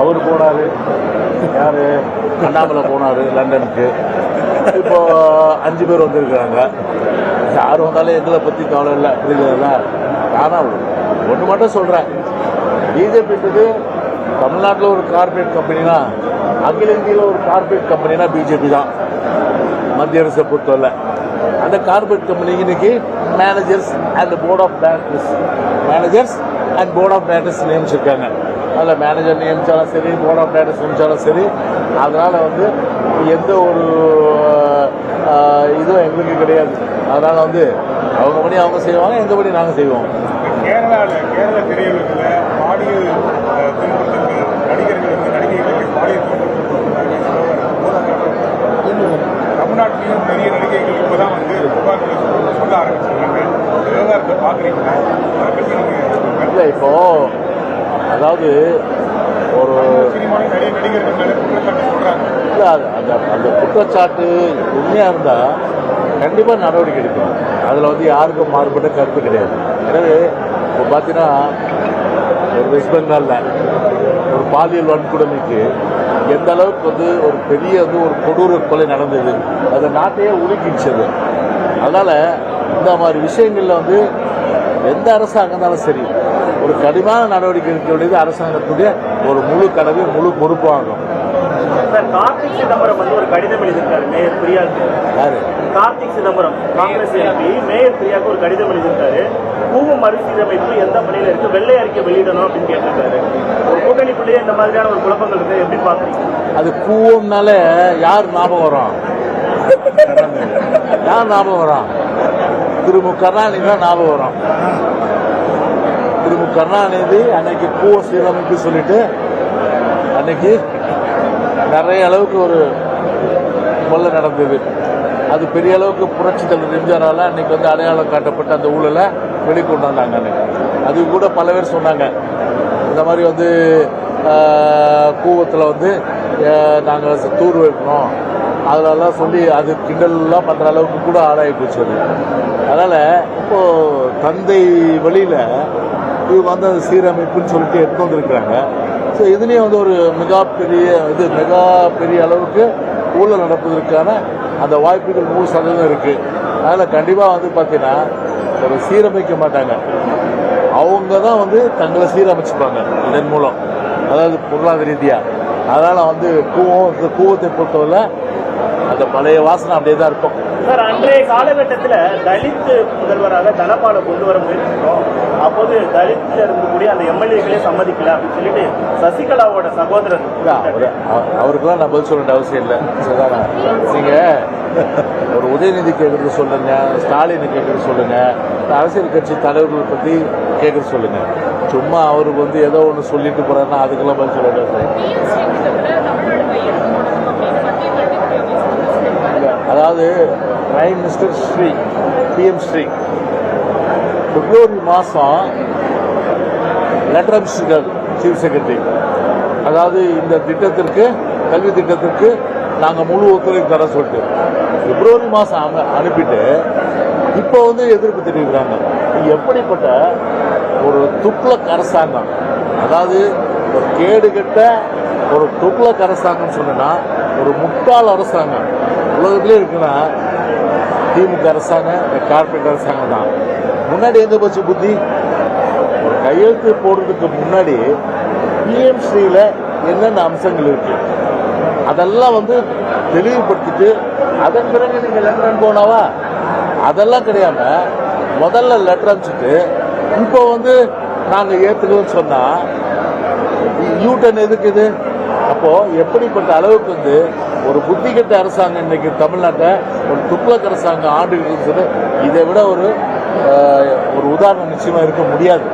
அவர் போனாரு, யாரு அண்ணாமலை போனாரு லண்டனுக்கு. இப்போ 5 பேர் வந்திருக்கிறாங்க. யார் வந்தாலும் எங்களை பற்றி கவலை இல்லை, புரியுதுங்களா? ஆனால் ஒன்று மட்டும் சொல்கிறேன், பிஜேபின்றது தமிழ்நாட்டில் ஒரு கார்பரேட் கம்பெனினா, அகில இந்தியில் ஒரு கார்பரேட் கம்பெனினா பிஜேபி தான் மத்திய அரசை பொறுத்தவரை. அந்த கார்பரேட் கம்பெனிக்கு இன்னைக்கு managers and board of directors நியமிச்சிருக்காங்க. அதில் மேனேஜர் நியமித்தாலும் சரி, போர்ட் ஆஃப் டைரக்டர்ஸ் நியமித்தாலும் சரி. அதனால் வந்து எந்த ஒரு இதுவும் எங்களுக்கு கிடையாது. அதனால் வந்து அவங்க படி அவங்க செய்வாங்க, எங்கள் படி நாங்கள் செய்வோம். கேரள திரையுலகில் பாலியல் நடிகர்களுக்கு பாலியல் தமிழ்நாட்டிலும் பெரிய நடிகைகள் இப்போதான் வந்து புகார்கள் சொல்ல ஆரம்பிச்சிருக்காங்க. விவகாரத்தை பார்க்குறீங்களா? அதை பற்றி இல்லை, இப்போ அதாவது ஒரு சினிமாவில் நிறைய நடிகர்கள் மேலே குற்றச்சாட்டு சொல்கிறாங்க. இல்லை, அந்த குற்றச்சாட்டு உண்மையாக இருந்தால் கண்டிப்பாக நடவடிக்கை எடுக்கணும். அதில் வந்து யாருக்கும் மாறுபட்ட கருத்து கிடையாது. எனவே இப்போ பார்த்தீங்கன்னா ஒரு வெஸ்ட் பெங்காலில் ஒரு பாலியல் வன்கொடுமைக்கு எந்த அளவுக்கு வந்து ஒரு பெரிய வந்து ஒரு கொடூர கொலை நடந்தது, அந்த நாட்டையே உலுக்கிச்சது. அதனால் இந்த மாதிரி விஷயங்களில் வந்து எந்த அரசாங்கம் இருந்தாலும் சரி, ஒரு கடுமையான நடவடிக்கை எடுக்க வேண்டியது அரசாங்கத்துடைய ஒரு முழு கடமை, முழு பொறுப்பாகும். கார்த்திக் சிதம்பரம் வந்து ஒரு கடிதம் எழுதியிருக்காரு மேயர் பிரியாக்கு. யாரு? கார்த்திக் சிதம்பரம், காங்கிரஸ் எம்பி, மேயர் பிரியாக்கு ஒரு கடிதம் எழுதியிருக்காரு. கூவு மறுசீரமைப்பு எந்த பணியில இருக்கு, வெள்ளை அறிக்கை வெளியிடணும் அப்படின்னு கேட்டிருக்காரு. ஒரு கூட்டணிக்குள்ளேயே இந்த மாதிரியான ஒரு குழப்பங்கள் இருக்கு, எப்படி பாக்குறீங்க? அது கூவம்னால யார் ஞாபகம் வரும்? யார் ஞாபகம் வரும்? திரு மு கருணாநிதி தான் ஞாபகம் வரும். திரு மு கருணாநிதி அன்னைக்கு கூவ சீரமைப்பு சொல்லிட்டு அன்னைக்கு நிறைய அளவுக்கு ஒரு கொள்ளை நடந்தது. அது பெரிய அளவுக்கு புரட்சி தலைவர் எம்ஜிஆரால் அன்னைக்கு வந்து அடையாளம் காட்டப்பட்ட அந்த ஊழலை வெளிக்கொண்டு வந்தாங்க. அன்னைக்கு அது கூட பல பேர் சொன்னாங்க, இந்த மாதிரி வந்து கூவத்தில் வந்து நாங்கள் தூர் வைக்கணும், அதெல்லாம் சொல்லி அது கிண்டல்லாம் பண்ணுற அளவுக்கு கூட ஆளாகி போச்சு. அதனால் இப்போது தந்தை வழியில் இவங்க வந்து அது சீரமைப்புன்னு சொல்லிட்டு எடுத்து வந்துருக்குறாங்க. ஸோ இதுலேயும் வந்து ஒரு மிகப்பெரிய அளவுக்கு ஊழல் நடப்பதற்கான அந்த வாய்ப்புகள் 100% இருக்குது. அதனால் கண்டிப்பாக வந்து பார்த்தீங்கன்னா ஒரு சீரமைக்க மாட்டாங்க, அவங்க தான் வந்து தங்களை சீரமைச்சுப்பாங்க இதன் மூலம், அதாவது பொருளாதார ரீதியாக. அதனால் வந்து கூவத்தை பொறுத்தவரை அந்த பழைய வாசனை அப்படியே தான் இருக்கும். சார், அன்றைய காலகட்டத்தில் தலித் முதல்வராக தனபாலை கொண்டு வர முயற்சிக்கிறோம். அப்போது தலித்ல இருக்கக்கூடிய அந்த எம்எல்ஏக்களே சம்மதிக்கல அப்படின்னு சொல்லிட்டு சசிகலாவோட சகோதரர், அவருக்கெல்லாம் நான் பதில் சொல்ல அவசியம் இல்லை. சரிதானா? நீங்கள் ஒரு உதயநிதி கேட்குறது சொல்லுங்க, ஸ்டாலினை கேட்குறது சொல்லுங்க, அரசியல் கட்சி தலைவர்களை பற்றி கேட்குறது சொல்லுங்க. சும்மா அவருக்கு வந்து ஏதோ ஒன்று சொல்லிட்டு போறாருன்னா அதுக்கெல்லாம் பதில் சொல்ல வேண்டியது. அதாவது prime minister Shri PM Shri பிப்ரவரி மாதம் லெட்டர் அனுப்பிச்சிருக்காரு சீஃப் செக்ரட்டரி. அதாவது இந்த திட்டத்திற்கு, கல்வி திட்டத்திற்கு நாங்கள் முழு ஒத்துழைப்பு தர சொல்லிட்டு பிப்ரவரி மாதம் அங்கே அனுப்பிட்டு இப்போ வந்து எதிர்ப்பு தெரிவிக்கிறாங்க. எப்படிப்பட்ட ஒரு துக்ளக் அரசாங்கம், அதாவது ஒரு கேடுகட்ட ஒரு துக்ளக் அரசாங்கம் சொன்னா, ஒரு முட்டாள் அரசாங்கம் உலகத்திலே இருக்குன்னா திமுக அரசாங்கம், கார்பரேட் அரசாங்கம் தான். முன்னாடி எங்க போச்சு புத்தி? ஒரு கையெழுத்து போடுறதுக்கு முன்னாடி PM ஸ்ரீல என்னென்ன அம்சங்கள் இருக்கு அதெல்லாம் வந்து தெளிவுபடுத்திட்டு அதன் பிறகு நீங்க லெட்டர் போனாவா, அதெல்லாம் கிடையாம முதல்ல லெட்டர் அனுப்பிச்சுட்டு இப்போ வந்து நாங்க ஏத்துக்கணும்னு சொன்னா யூட்டன் எதுக்கு இது? அப்போ எப்படிப்பட்ட அளவுக்கு வந்து ஒரு புத்தி கெட்ட அரசாங்கம் இன்னைக்கு தமிழ்நாட்டை ஒரு துக்ளக் அரசாங்கம் ஆண்டு இதை விட ஒரு உதாரணம் நிச்சயமா இருக்க முடியாது.